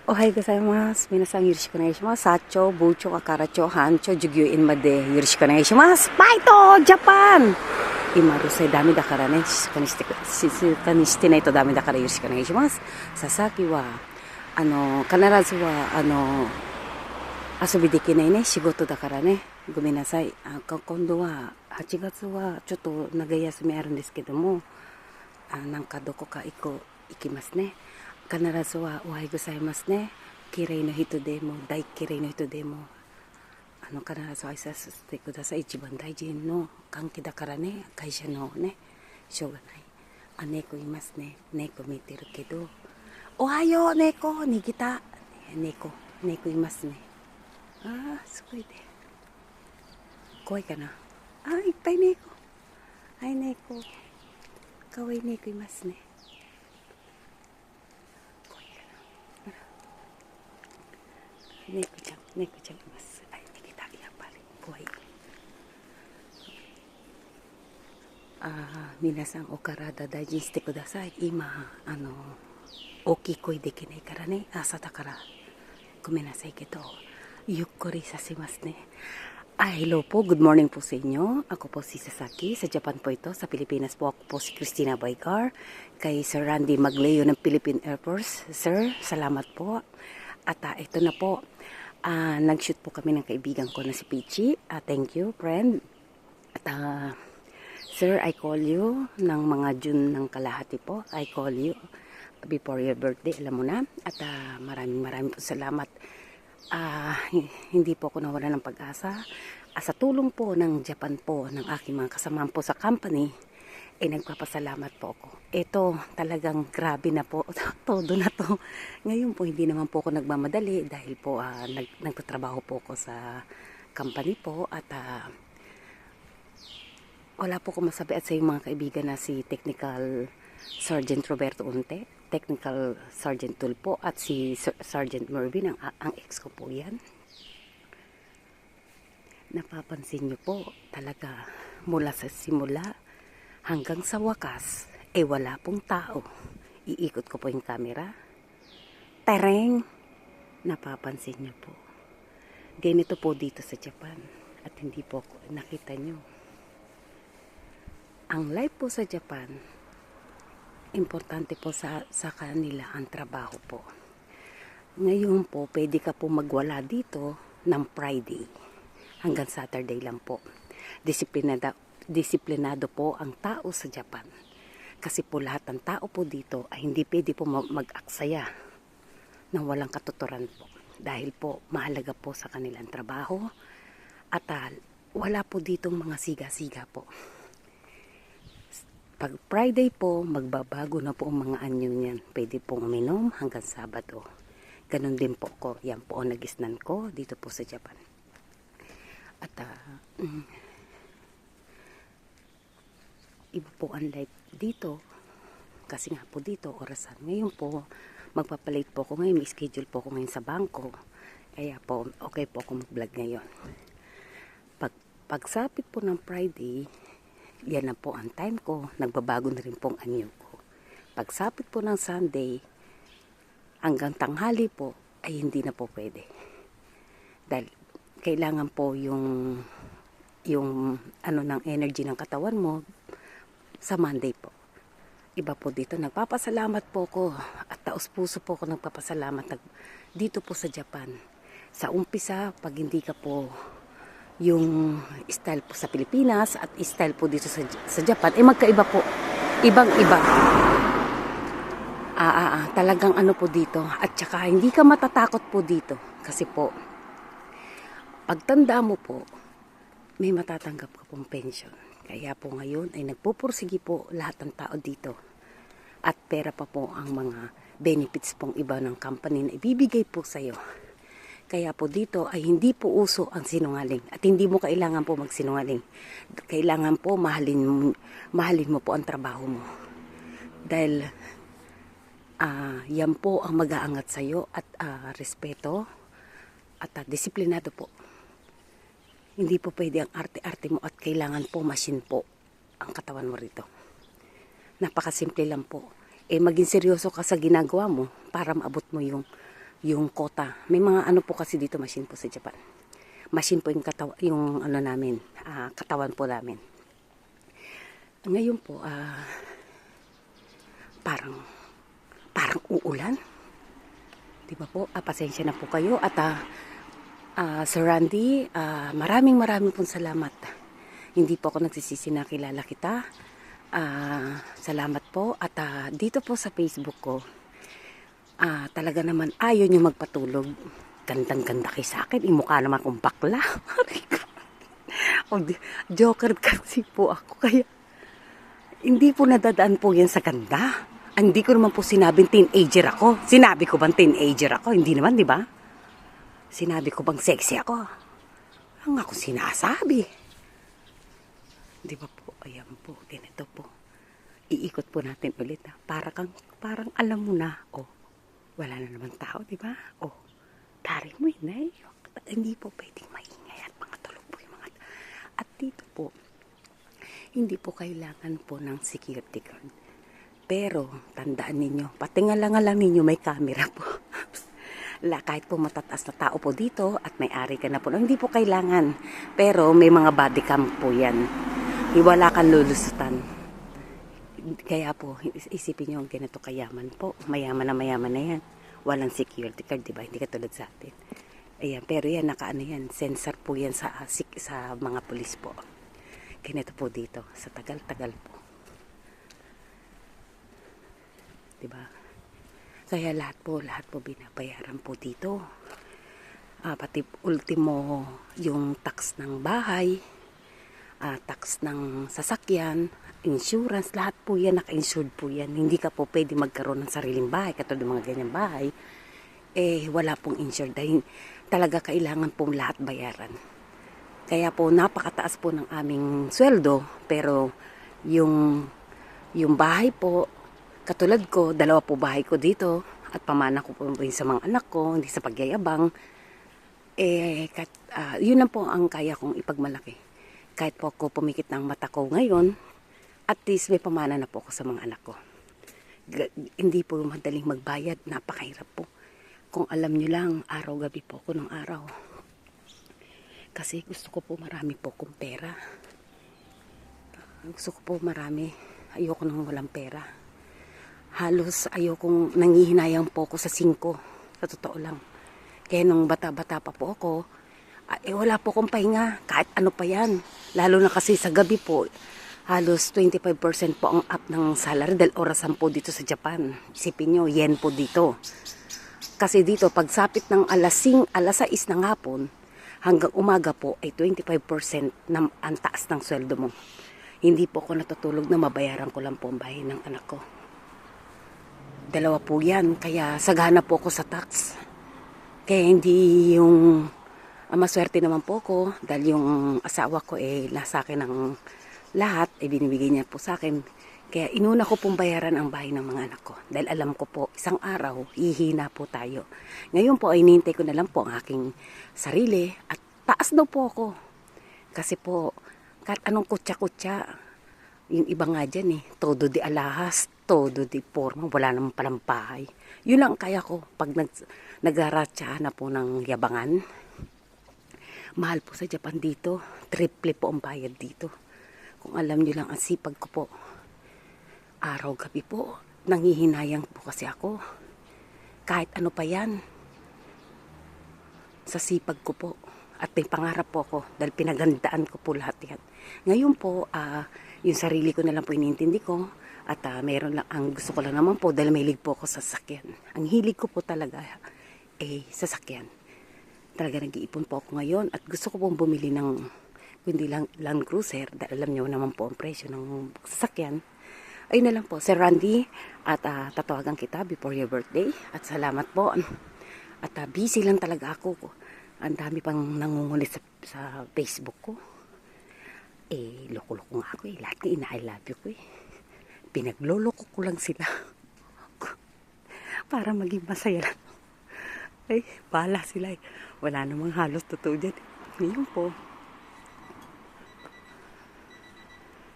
Ohai gozaimasu. Minasan yoroshiku onegaishimasu. Sacho, bucho, akaracho, hancho, jugyo inmade yoroshiku onegaishimasu. Baito! Japan! Ima rusai dami dakara ne, shizuka ni shite nai to dami dakara yoroshiku onegaishimasu. Sasaki wa, kanarazu wa, asobi dekinai ne, shigoto dakara ne. Gomenasai. Kondo wa, 8月はちょっと長い休みあるんですけども、なんかどこか行きますね。必ずはおはようございますね。綺麗な人でも大綺麗な人でも必ず挨拶してください。一番大事の関係だからね。会社のね、しょうがない。猫いますね。猫見てるけど、おはよう猫、逃げた。猫いますね。すごいね。怖いかな。いっぱい猫。はい、猫。かわいい猫いますね。猫ちゃんいます。はい、逃げた。やっぱり怖い。皆さんお体大事にしてください。今大きい声できないからね。朝だからごめんなさいけど、ゆっくりさせますね。Hello po, good morning po sa inyo. Ako po si Sasaki, sa Japan po ito. Sa Pilipinas po ako po si Christina Baygar. Kay Sir Randy Magleo ng Philippine Air Force. Sir, salamat po. At ito na po, nag-shoot po kami ng kaibigan ko na si Peachy. Thank you, friend. At Sir, I call you ng mga June ng kalahati po. I call you before your birthday, alam mo na. At maraming po salamat. Hindi po ako nawala ng pag-asa. Sa tulong po ng Japan po, ng aking mga kasamahan po sa company, nagpapasalamat po ako. Ito talagang grabe na po. Todo na to. Ngayon po hindi naman po ako nagmamadali dahil po nagtatrabaho po ako sa company po at wala po ko masabi at sa yung mga kaibigan na si Technical Sergeant Roberto Unte, Technical Sergeant Tulpo at si Sergeant Mervin, ang ex ko po yan. Napapansin nyo po talaga mula sa simula hanggang sa wakas wala pong tao. Iikot ko po yung camera. Tereng! Napapansin nyo po. Ganito po dito sa Japan at hindi po nakita nyo. Ang life po sa Japan, importante po sa kanila ang trabaho po. Ngayon po, pwede ka po magwala dito ng Friday hanggang Saturday lang po. Disiplinado po ang tao sa Japan. Kasi po lahat ng tao po dito ay hindi pwede po mag-aksaya ng walang katuturan po. Dahil po mahalaga po sa kanilang trabaho at wala po ditong mga siga-siga po. Pag Friday po, magbabago na po ang mga anyo niyan. Pwede pong uminom hanggang Sabado. Ganon din po ko. Yan po ang nagisnan ko dito po sa Japan. At iba po ang life dito. Kasi nga po dito, orasan. Ngayon po, magpapalit po ako ngayon. May schedule po ako ngayon sa bangko. Kaya po, okay po ako mag-vlog ngayon. Pagsapit po ng Friday, yan na po ang time ko. Nagbabago na rin pong anyo ko. Pagsapit po ng Sunday, hanggang tanghali po, ay hindi na po pwede. Dahil kailangan po yung ng energy ng katawan mo sa Monday po. Iba po dito. Nagpapasalamat po ko at taos puso po ako nagpapasalamat dito po sa Japan. Sa umpisa, pag hindi ka po yung style po sa Pilipinas at style po dito sa Japan, magkaiba po. Ibang-iba. Talagang po dito. At saka hindi ka matatakot po dito. Kasi po, pagtanda mo po, may matatanggap ka pong pension. Kaya po ngayon ay nagpupursigi po lahat ng tao dito. At pera pa po ang mga benefits pong iba ng company na ibibigay po sa iyo. Kaya po dito ay hindi po uso ang sinungaling. At hindi mo kailangan po magsinungaling. Kailangan po mahalin mo po ang trabaho mo. Dahil yan po ang mag-aangat sa iyo at respeto at disiplinado po. Hindi po pwede ang arte-arte mo at kailangan po machine po ang katawan mo rito. Napakasimple lang po. Maging seryoso ka sa ginagawa mo para maabot mo yung yung kota. May mga ano po kasi dito, machine po sa Japan. Machine po yung ano namin, katawan po namin. Ngayon po, parang uulan. Di ba po? Pasensya na po kayo. At Sir Randy, maraming pong salamat. Hindi po ako nagsisisi na kilala kita. Salamat po. At dito po sa Facebook ko, talaga naman ayaw nyo magpatulog. Gandang-ganda kayo sa akin. Imukha naman akong bakla. Joker kasi po ako. Kaya hindi po nadadaan po yan sa ganda. Hindi ko naman po sinabing teenager ako. Sinabi ko bang teenager ako? Hindi naman, di ba? Sinabi ko bang sexy ako? Ang ako sinasabi. Di ba po? Ayan po. Ganito po. Iikot po natin ulit. Parang alam mo na. Oh, wala na naman tao, di ba? Oh, tari mo yun. Hindi po pwedeng maingay at mga tulog po yung mga. At dito po, hindi po kailangan po ng security guard. Pero, tandaan ninyo, patingala-ngala ninyo may camera po. Kahit po matataas na tao po dito at may-ari ka na po, hindi po kailangan. Pero, may mga body cam po yan. Wala kang lulusutan. Kaya po, isipin nyo, ganito kayaman po. Mayaman na yan. Walang security card, diba? Hindi katulad sa atin. Ayan, pero yan, nakaano yan. Sensor po yan sa mga pulis po. Ganito po dito. Sa tagal-tagal po. Diba? Kaya lahat po binabayaran po dito. Pati ultimo yung tax ng bahay, tax ng sasakyan, insurance, lahat po yan, naka-insured po yan. Hindi ka po pwede magkaroon ng sariling bahay, katulad ng mga ganyang bahay, wala pong insured. Dahil talaga kailangan pong lahat bayaran. Kaya po napakataas po ng aming sweldo, pero yung bahay po, katulad ko, 2 po bahay ko dito, at pamana ko po rin sa mga anak ko, hindi sa pagyayabang, yun lang po ang kaya kong ipagmalaki. Kahit po ako pumikit ng mata ko ngayon, at least may pamana na po ako sa mga anak ko. Hindi po madaling magbayad, napakahirap po. Kung alam nyo lang, araw-gabi po ako ng araw. Kasi gusto ko po marami po akong pera. Gusto ko po marami. Ayoko nang walang pera. Halos ayokong nangihinayang po ako sa 5. Sa totoo lang. Kaya nung bata-bata pa po ako, wala po akong pahinga. Kahit ano pa yan. Lalo na kasi sa gabi po, halos 25% po ang up ng salary dahil orasan po dito sa Japan. Isipin nyo, yen po dito. Kasi dito, pagsapit ng alas 6 ng hapon, hanggang umaga po ay 25% na ang taas ng sweldo mo. Hindi po ako natutulog na mabayaran ko lang po ang bahay ng anak ko. 2 po yan, kaya sagana po ako sa tax. Kaya hindi yung maswerte naman po ako dahil yung asawa ko nasa akin ng lahat, binibigay niya po sa akin. Kaya inuna ko pong bayaran ang bahay ng mga anak ko. Dahil alam ko po, isang araw, hihina po tayo. Ngayon po, ay nintay ko na lang po ang aking sarili at taas daw po ako. Kasi po, kahit anong kutsa-kutsa, yung iba nga dyan todo di alahas, todo di forma, wala naman palang bahay. Yun lang kaya ko pag nagaratsyahan na po ng yabangan. Mahal po sa Japan dito, triple po ang bayad dito. Kung alam nyo lang ang sipag ko po, araw-gabi po, nangihinayang po kasi ako. Kahit ano pa yan, sa sipag ko po. At may pangarap po ako dahil pinagandaan ko po lahat yan. Ngayon po, yung sarili ko na lang po inintindi ko. At meron lang, ang gusto ko lang naman po dahil may hilig po ako sa sasakyan. Ang hilig ko po talaga sasakyan. Talaga nag-iipon po ako ngayon at gusto ko pong bumili ng kundi lang Land Cruiser dahil alam niyo naman po ang presyo ng sasakyan. Ayun na lang po, Sir Randy, at tatawagan kita before your birthday. At salamat po. At busy lang talaga ako. Ang dami pang nangungulit sa Facebook ko. Loko-loko nga ako Lahat na ina-I love you ko Pinagloloko ko lang sila. Para maging masaya lang. Bahala sila Wala namang halos totoo dyan. Ngayon po.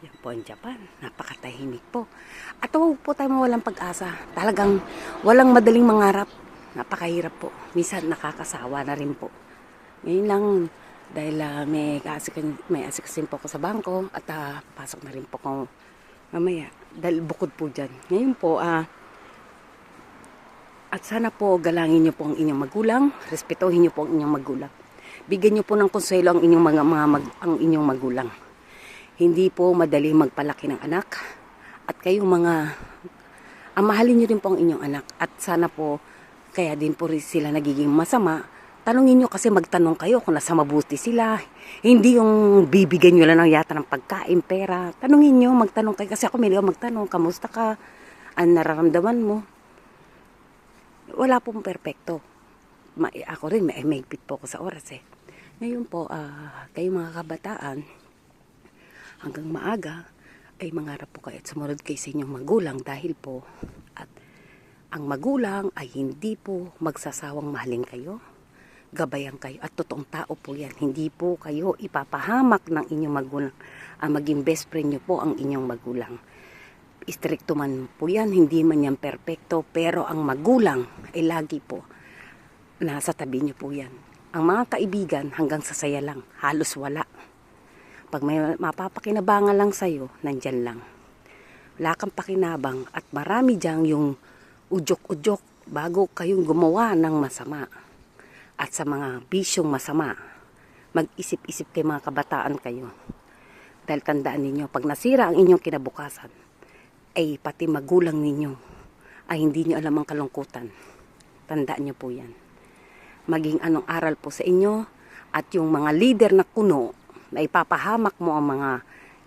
Yan po ang Japan. Napakatahimik po. At huwag po tayo mawalang pag-asa. Talagang walang madaling mangarap. napakahirap po. Minsan nakakasawa na rin po. Ngayon lang, dahil may asikasin po ako sa bangko at pasok na rin po ako mamaya. Dahil bukod po dyan. Ngayon po, at sana po galangin niyo po ang inyong magulang, respetuhin niyo po ang inyong magulang. Bigyan niyo po ng konsuelo ang inyong magulang. Hindi po madali magpalaki ng anak. At kayong mahalin niyo rin po ang inyong anak. At sana po, kaya din po rin sila nagiging masama. Tanungin niyo kasi magtanong kayo kung nasa mabuti sila. Hindi yung bibigyan niyo lang ng yata ng pagkain, pera. Tanungin niyo, magtanong kayo. Kasi ako may magtanong, kamusta ka? Ano nararamdaman mo? Wala pong perpekto. Ako rin, may higpit po ako sa oras eh. Ngayon po, kayo mga kabataan, hanggang maaga, ay mangarap po kayo at sumunod kayo sa inyong magulang dahil po, at ang magulang ay hindi po magsasawang mahalin kayo, gabayan kayo, at totoong tao po yan. Hindi po kayo ipapahamak ng inyong magulang. Ang maging best friend nyo po ang inyong magulang. Istrikto man po yan, hindi man yan perpekto, pero ang magulang ay lagi po nasa tabi nyo po yan. Ang mga kaibigan hanggang sa saya lang, halos wala. Pag may mapapakinabangan lang sa'yo, nandyan lang. Wala kang pakinabang at marami dyan yung udyok-udyok bago kayong gumawa ng masama. At sa mga bisyong masama, mag-isip-isip kay mga kabataan kayo. Dahil tandaan ninyo, pag nasira ang inyong kinabukasan, ay pati magulang ninyo ay hindi nyo alam ang kalungkutan. Tandaan nyo po yan. Maging anong aral po sa inyo at yung mga leader na kuno na ipapahamak mo ang mga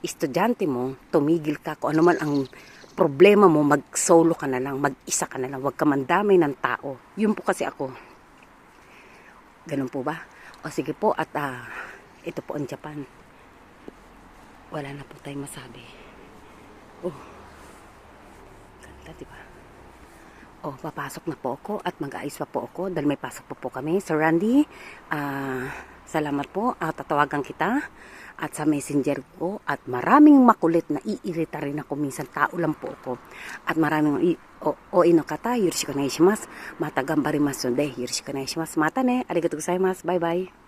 estudyante mo, tumigil ka kung ano man ang problema mo, mag-solo ka na lang, mag-isa ka na lang, huwag ka mandamay ng tao. Yun po kasi ako. Ganun po ba? O sige po, at ito po ang Japan. Wala na po tayong masabi. Oh, ganda diba? Oh, papasok na po ako at mag-aayos pa po ako dahil may pasok po kami. Sir Randy, salamat po. Tatawagan kita at sa messenger ko at maraming makulit na iirita rin ako. Minsan tao lang po ako. At maraming ino kata, yoroshiku onegaishimasu. Mata gambarimasu de, yoroshiku onegaishimasu. Mata ne, arigatou gozaimasu. Bye bye.